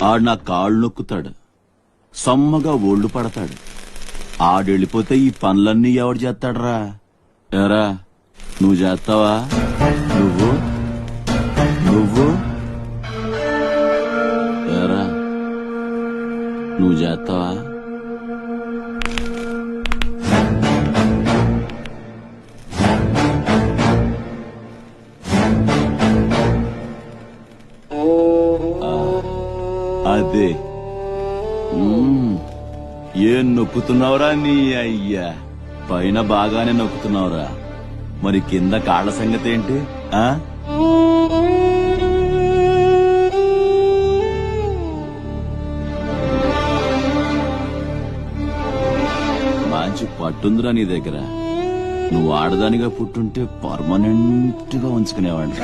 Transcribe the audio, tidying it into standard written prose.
ఆడు నా కాళ్ళు నొక్కుతాడు, సమ్మగా ఒళ్ళు పడతాడు. ఆడెళ్ళిపోతే ఈ పనులన్నీ ఎవడు చేస్తాడరా? ఎరా నువ్వు చేస్తావా? నువ్వు నువ్వు ఎరా నువ్వు చేస్తావా? అదే ఏం నొక్కుతున్నావురా నీ అయ్యా? పైన బాగానే నొక్కుతున్నావురా, మరి కింద కాళ్ళ సంగతి ఏంటి? ఆ మంచి పట్టుందిరా నీ దగ్గర. నువ్వు ఆడదానిగా పుట్టుంటే పర్మనెంట్ గా ఉంచుకునేవాడిని.